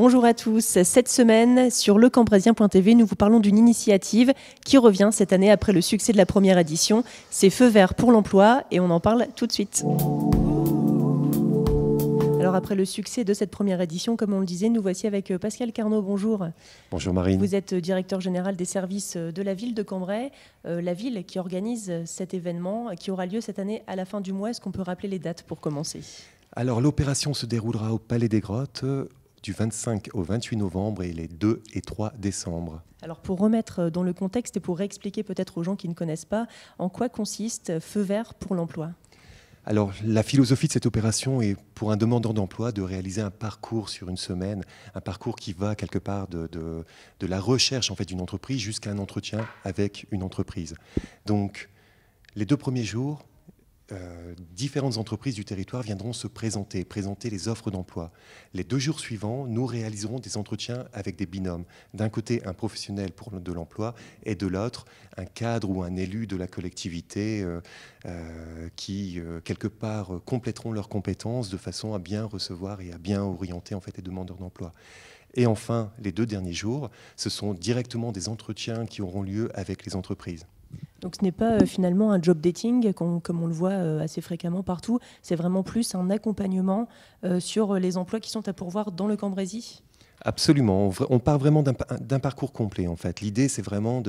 Bonjour à tous. Cette semaine, sur lecambrésilien.tv, nous vous parlons d'une initiative qui revient cette année après le succès de la première édition. C'est Feu vert pour l'emploi et on en parle tout de suite. Alors après le succès de cette première édition, comme on le disait, nous voici avec Pascal Carnot. Bonjour. Bonjour Marine. Vous êtes directeur général des services de la ville de Cambrai, la ville qui organise cet événement qui aura lieu cette année à la fin du mois. Est-ce qu'on peut rappeler les dates pour commencer ? Alors l'opération se déroulera au Palais des Grottes du 25 au 28 novembre et les 2 et 3 décembre. Alors pour remettre dans le contexte et pour expliquer peut-être aux gens qui ne connaissent pas, en quoi consiste Feu vert pour l'emploi ? Alors la philosophie de cette opération est pour un demandeur d'emploi de réaliser un parcours sur une semaine, un parcours qui va quelque part de la recherche en fait, d'une entreprise jusqu'à un entretien avec une entreprise. Donc les 2 premiers jours, différentes entreprises du territoire viendront se présenter les offres d'emploi. Les 2 jours suivants, nous réaliserons des entretiens avec des binômes. D'un côté, un professionnel de l'emploi et de l'autre, un cadre ou un élu de la collectivité qui, quelque part, compléteront leurs compétences de façon à bien recevoir et à bien orienter en fait, les demandeurs d'emploi. Et enfin, les 2 derniers jours, ce sont directement des entretiens qui auront lieu avec les entreprises. Donc ce n'est pas finalement un job dating comme on le voit assez fréquemment partout, c'est vraiment plus un accompagnement sur les emplois qui sont à pourvoir dans le Cambrésis ? Absolument, on part vraiment d'un parcours complet en fait. L'idée c'est vraiment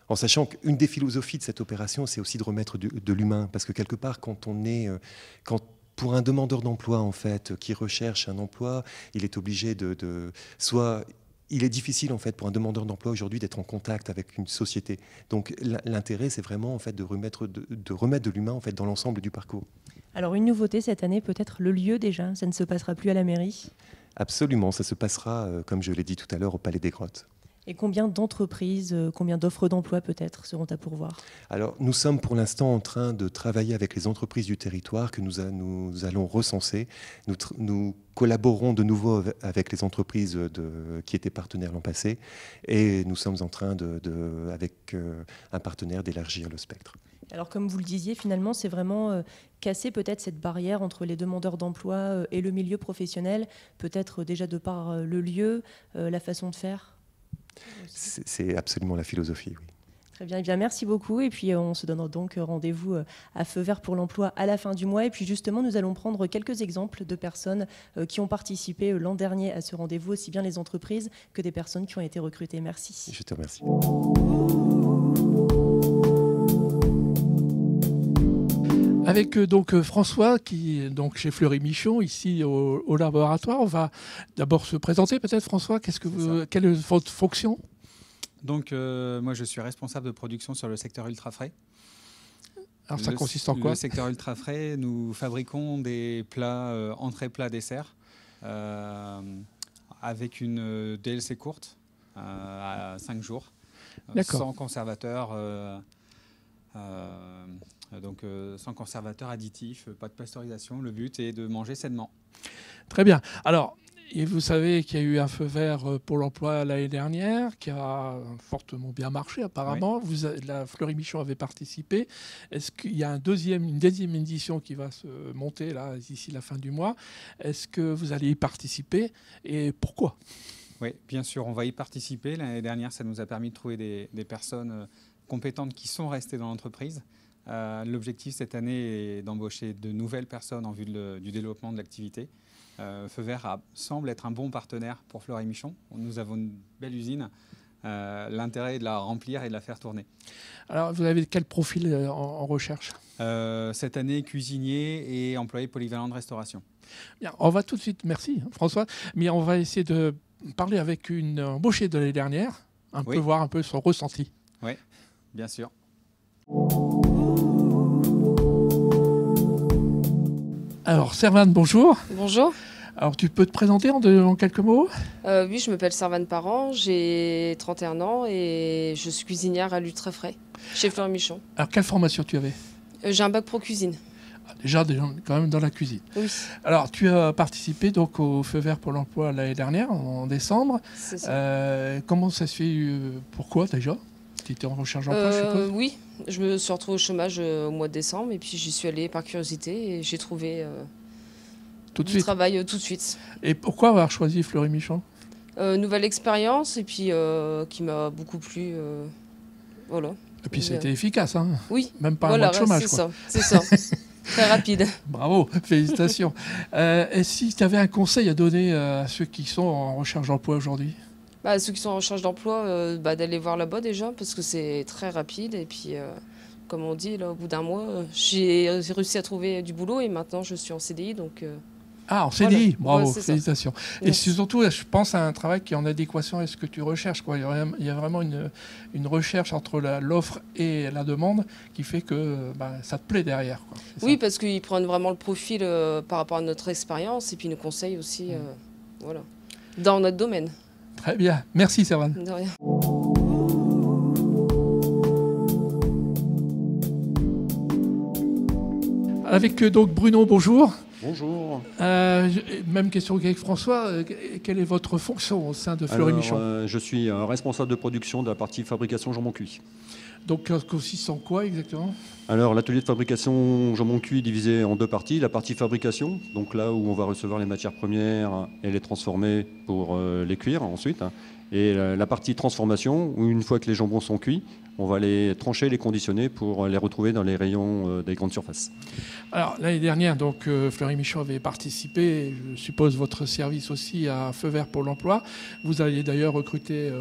en sachant qu'une des philosophies de cette opération c'est aussi de remettre de l'humain, parce que quelque part quand pour un demandeur d'emploi en fait qui recherche un emploi, il est obligé il est difficile en fait pour un demandeur d'emploi aujourd'hui d'être en contact avec une société. Donc l'intérêt c'est vraiment en fait de remettre de l'humain en fait dans l'ensemble du parcours. Alors une nouveauté cette année, peut-être le lieu déjà, ça ne se passera plus à la mairie ? Absolument, ça se passera comme je l'ai dit tout à l'heure au Palais des Grottes. Et combien d'entreprises, combien d'offres d'emploi peut-être seront à pourvoir ? Alors, nous sommes pour l'instant en train de travailler avec les entreprises du territoire que nous allons recenser. Nous collaborons de nouveau avec les entreprises qui étaient partenaires l'an passé et nous sommes en train, avec un partenaire, d'élargir le spectre. Alors comme vous le disiez, finalement, c'est vraiment casser peut-être cette barrière entre les demandeurs d'emploi et le milieu professionnel, peut-être déjà de par le lieu, la façon de faire. C'est absolument la philosophie, oui. Très bien, eh bien, merci beaucoup. Et puis on se donne donc rendez-vous à Feu vert pour l'emploi à la fin du mois. Et puis justement, nous allons prendre quelques exemples de personnes qui ont participé l'an dernier à ce rendez-vous, aussi bien les entreprises que des personnes qui ont été recrutées. Merci. Je te remercie. Avec donc François, qui est donc chez Fleury Michon, ici au laboratoire. On va d'abord se présenter peut-être, François. Quelle est votre fonction ? Donc moi je suis responsable de production sur le secteur ultra frais. Alors ça consiste en quoi ? Le secteur ultra frais, nous fabriquons des plats, entrées, plats, desserts, avec une DLC courte à 5 jours, sans conservateur. Donc sans conservateur additif, pas de pasteurisation. Le but est de manger sainement. Très bien. Alors, et vous savez qu'il y a eu un feu vert pour l'emploi l'année dernière, qui a fortement bien marché apparemment. Oui. La Fleury Michon avait participé. Est-ce qu'il y a une deuxième édition qui va se monter là d'ici la fin du mois ? Est-ce que vous allez y participer et pourquoi ? Oui, bien sûr, on va y participer. L'année dernière, ça nous a permis de trouver des personnes compétentes qui sont restées dans l'entreprise. L'objectif cette année est d'embaucher de nouvelles personnes en vue du développement de l'activité. Feu vert semble être un bon partenaire pour Fleury Michon. Nous avons une belle usine. L'intérêt est de la remplir et de la faire tourner. Alors, vous avez quel profil en recherche ? Cette année, cuisinier et employé polyvalent de restauration. Bien, on va tout de suite, merci François, mais on va essayer de parler avec une embauchée de l'année dernière, voir un peu son ressenti. Oui, bien sûr. Alors, Servane, bonjour. Bonjour. Alors, tu peux te présenter en quelques mots ? Oui, je m'appelle Servane Parent, j'ai 31 ans et je suis cuisinière à l'Ultra Frais, chez Fleury Michon. Alors, quelle formation tu avais ? J'ai un bac pro cuisine. Déjà, quand même dans la cuisine. Oui. Alors, tu as participé donc au Feu vert pour l'emploi l'année dernière, en décembre. C'est ça. Comment ça se fait ? Pourquoi déjà ? Tu étais en recherche d'emploi, je suppose ? Oui, je me suis retrouvée au chômage au mois de décembre et puis j'y suis allée par curiosité et j'ai trouvé Tout de du suite. travail tout de suite. Et pourquoi avoir choisi Fleury-Michon? Nouvelle expérience et puis qui m'a beaucoup plu. Voilà. Et puis ça a été efficace, hein. Oui. Même pas Voilà, un mois de chômage. c'est Quoi. ça, c'est ça. Très rapide. Bravo, félicitations. Et si tu avais un conseil à donner à ceux qui sont en recherche d'emploi aujourd'hui? Ceux qui sont en recherche d'emploi, d'aller voir là-bas déjà, parce que c'est très rapide. Et puis, comme on dit, là, au bout d'un mois, j'ai réussi à trouver du boulot et maintenant je suis en CDI. Donc, Ah, en CDI, voilà. bravo, Ouais, félicitations. Et surtout, je pense à un travail qui est en adéquation avec ce que tu recherches, quoi. Il y a vraiment une recherche entre l'offre et la demande qui fait que ça te plaît derrière, quoi. Oui, parce qu'ils prennent vraiment le profil par rapport à notre expérience et puis ils nous conseillent aussi voilà, dans notre domaine. Très bien. Merci, Servane. De rien. Avec donc Bruno, bonjour. Bonjour. Même question qu'avec François. Quelle est votre fonction au sein de Fleury-Michon? Je suis responsable de production de la partie fabrication jambon cuit. Donc, consiste en quoi exactement? Alors, l'atelier de fabrication jambon cuit est divisé en deux parties. La partie fabrication, donc là où on va recevoir les matières premières et les transformer pour les cuire ensuite. Et la partie transformation, où une fois que les jambons sont cuits, on va les trancher, les conditionner pour les retrouver dans les rayons des grandes surfaces. Alors, l'année dernière, donc, Fleury-Michon avait participé, je suppose votre service aussi, à Feu Vert pour l'emploi. Vous avez d'ailleurs recruté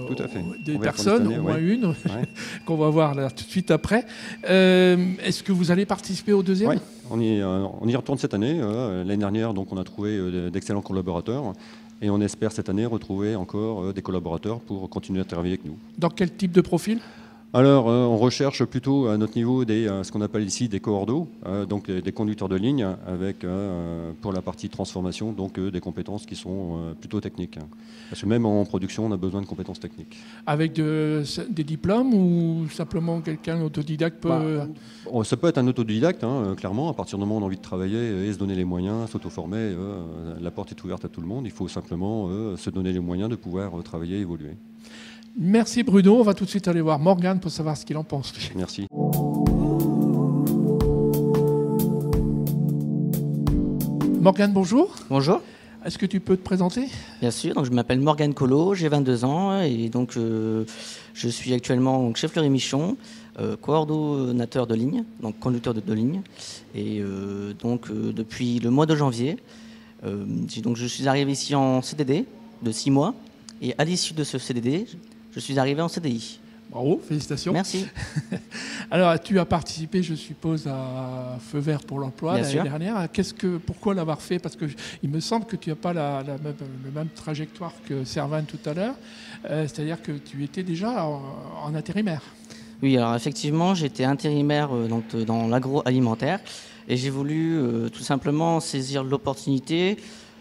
des personnes, au moins une, ouais. qu'on va voir là tout de suite après. Est-ce que vous allez participer au deuxième? Oui, on y retourne cette année. L'année dernière, donc, on a trouvé d'excellents collaborateurs. Et on espère cette année retrouver encore des collaborateurs pour continuer à travailler avec nous. Dans quel type de profil? Alors, on recherche plutôt à notre niveau ce qu'on appelle ici des coordos, donc des conducteurs de ligne, avec pour la partie transformation, donc des compétences qui sont plutôt techniques. Parce que même en production, on a besoin de compétences techniques. Avec des diplômes ou simplement quelqu'un autodidacte peut... Ça peut être un autodidacte, clairement, à partir du moment où on a envie de travailler et se donner les moyens, s'auto-former, la porte est ouverte à tout le monde, il faut simplement se donner les moyens de pouvoir travailler et évoluer. Merci Bruno, on va tout de suite aller voir Morgane pour savoir ce qu'il en pense. Merci. Morgane, bonjour. Bonjour. Est-ce que tu peux te présenter? Bien sûr, donc je m'appelle Morgane Collot, j'ai 22 ans et donc je suis actuellement chez Fleury-Michon, coordonnateur de ligne, donc conducteur de ligne. Et depuis le mois de janvier, je suis arrivé ici en CDD de 6 mois et à l'issue de ce CDD, je suis arrivé en CDI. Bravo, félicitations. Merci. Alors, tu as participé, je suppose, à Feu Vert pour l'emploi l'année dernière. Pourquoi l'avoir fait? Parce qu'il me semble que tu n'as pas la même trajectoire que Servane tout à l'heure. C'est-à-dire que tu étais déjà en intérimaire. Oui, alors effectivement, j'étais intérimaire dans l'agroalimentaire et j'ai voulu tout simplement saisir l'opportunité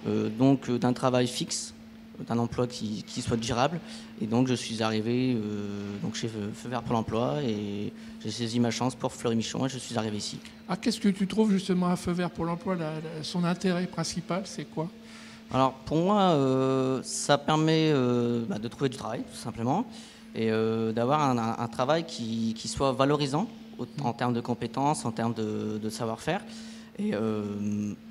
d'un travail fixe, d'un emploi qui soit durable. Et donc je suis arrivé chez Feu Vert pour l'emploi et j'ai saisi ma chance pour Fleury-Michon et je suis arrivé ici. Ah, qu'est-ce que tu trouves justement à Feu Vert pour l'emploi? Son intérêt principal, c'est quoi? Alors pour moi, ça permet de trouver du travail tout simplement et d'avoir un travail qui soit valorisant en termes de compétences, en termes de savoir-faire. Et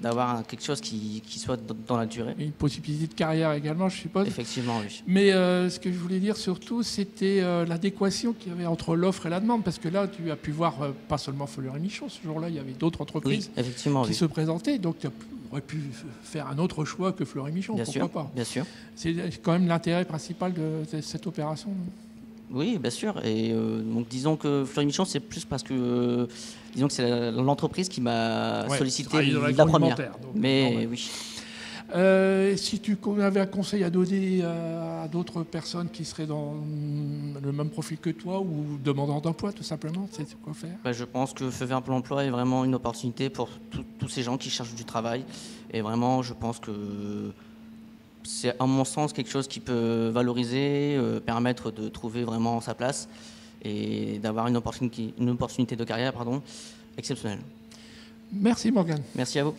d'avoir quelque chose qui soit dans la durée. Et une possibilité de carrière également, je suppose. Effectivement, oui. Mais ce que je voulais dire surtout, c'était l'adéquation qu'il y avait entre l'offre et la demande. Parce que là, tu as pu voir pas seulement Fleury-Michon, ce jour-là, il y avait d'autres entreprises qui se présentaient. Donc tu aurais pu faire un autre choix que Fleury-Michon, pourquoi pas? Bien sûr. C'est quand même l'intérêt principal de cette opération. Oui, bien sûr. Et donc disons que Fleury-Michon, c'est plus parce que disons que c'est l'entreprise qui m'a sollicité la première. Mais oui. Si tu avais un conseil à donner à d'autres personnes qui seraient dans le même profil que toi ou demandeurs d'emploi, tout simplement, c'est quoi faire? Je pense que Feu Vert pour l'emploi est vraiment une opportunité pour tous ces gens qui cherchent du travail. Et vraiment, je pense que c'est à mon sens quelque chose qui peut valoriser, permettre de trouver vraiment sa place et d'avoir une opportunité de carrière exceptionnelle. Merci Morgane. Merci à vous.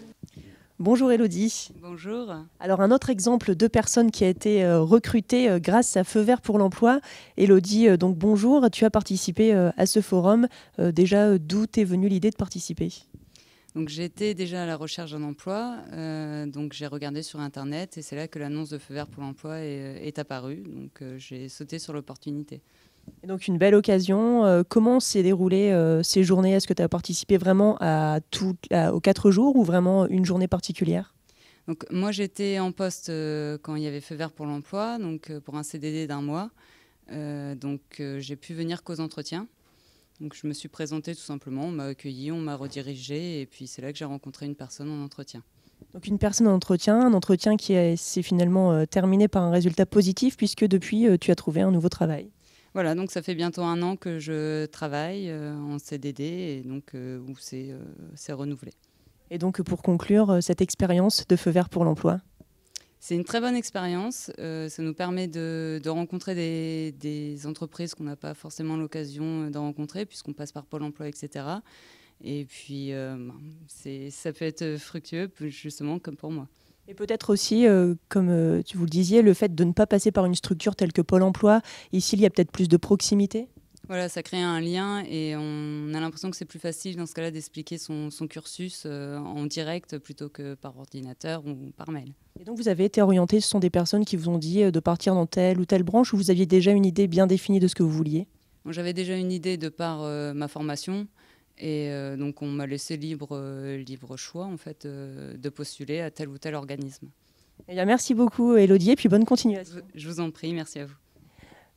Bonjour Elodie. Bonjour. Alors un autre exemple de personne qui a été recrutée grâce à Feu Vert pour l'emploi. Elodie, donc bonjour, tu as participé à ce forum. Déjà, d'où t'es venue l'idée de participer? Donc j'étais déjà à la recherche d'un emploi, donc j'ai regardé sur Internet et c'est là que l'annonce de Feu Vert pour l'emploi est apparue. Donc j'ai sauté sur l'opportunité. Et donc une belle occasion. Comment s'est déroulée ces journées? Est-ce que tu as participé vraiment aux 4 jours ou vraiment une journée particulière? Donc moi j'étais en poste quand il y avait Feu Vert pour l'emploi, donc pour un CDD d'1 mois. Donc j'ai pu venir qu'aux entretiens. Donc je me suis présentée tout simplement, on m'a accueilli, on m'a redirigée et puis c'est là que j'ai rencontré une personne en entretien. Donc une personne en entretien, un entretien qui s'est finalement terminé par un résultat positif puisque depuis tu as trouvé un nouveau travail. Voilà, donc ça fait bientôt 1 an que je travaille en CDD et donc où c'est renouvelé. Et donc pour conclure cette expérience de Feu Vert pour l'emploi? C'est une très bonne expérience. Ça nous permet de rencontrer des entreprises qu'on n'a pas forcément l'occasion de rencontrer puisqu'on passe par Pôle emploi, etc. Et puis, ça peut être fructueux, justement, comme pour moi. Et peut-être aussi, comme tu vous le disiez, le fait de ne pas passer par une structure telle que Pôle emploi. Ici, il y a peut-être plus de proximité. Voilà, ça crée un lien et on a l'impression que c'est plus facile dans ce cas-là d'expliquer son cursus en direct plutôt que par ordinateur ou par mail. Et donc vous avez été orienté, ce sont des personnes qui vous ont dit de partir dans telle ou telle branche ou vous aviez déjà une idée bien définie de ce que vous vouliez? J'avais déjà une idée de par ma formation et donc on m'a laissé libre choix en fait, de postuler à tel ou tel organisme. Eh bien, merci beaucoup Élodie et puis bonne continuation. Je vous en prie, merci à vous.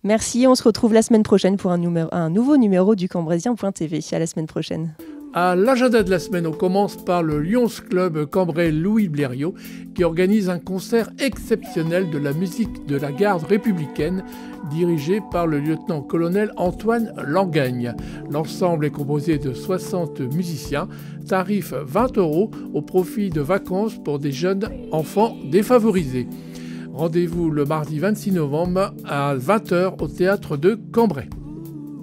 Merci, on se retrouve la semaine prochaine pour un nouveau numéro du Cambrézien.tv. À la semaine prochaine. À l'agenda de la semaine, on commence par le Lions Club Cambrai Louis Blériot qui organise un concert exceptionnel de la musique de la garde républicaine dirigé par le lieutenant-colonel Antoine Langagne. L'ensemble est composé de 60 musiciens, tarif 20 € au profit de vacances pour des jeunes enfants défavorisés. Rendez-vous le mardi 26 novembre à 20h au théâtre de Cambrai.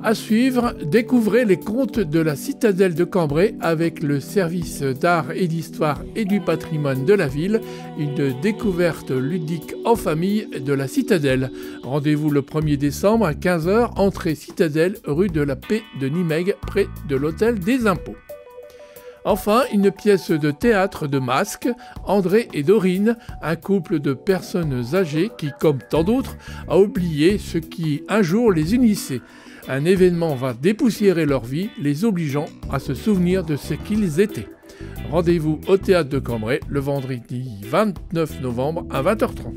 À suivre, découvrez les contes de la citadelle de Cambrai avec le service d'art et d'histoire et du patrimoine de la ville, une découverte ludique en famille de la citadelle. Rendez-vous le 1er décembre à 15h, entrée Citadelle, rue de la Paix de Nimègue, près de l'hôtel des Impôts. Enfin, une pièce de théâtre de masques, André et Dorine, un couple de personnes âgées qui, comme tant d'autres, a oublié ce qui un jour les unissait. Un événement va dépoussiérer leur vie, les obligeant à se souvenir de ce qu'ils étaient. Rendez-vous au théâtre de Cambrai le vendredi 29 novembre à 20h30.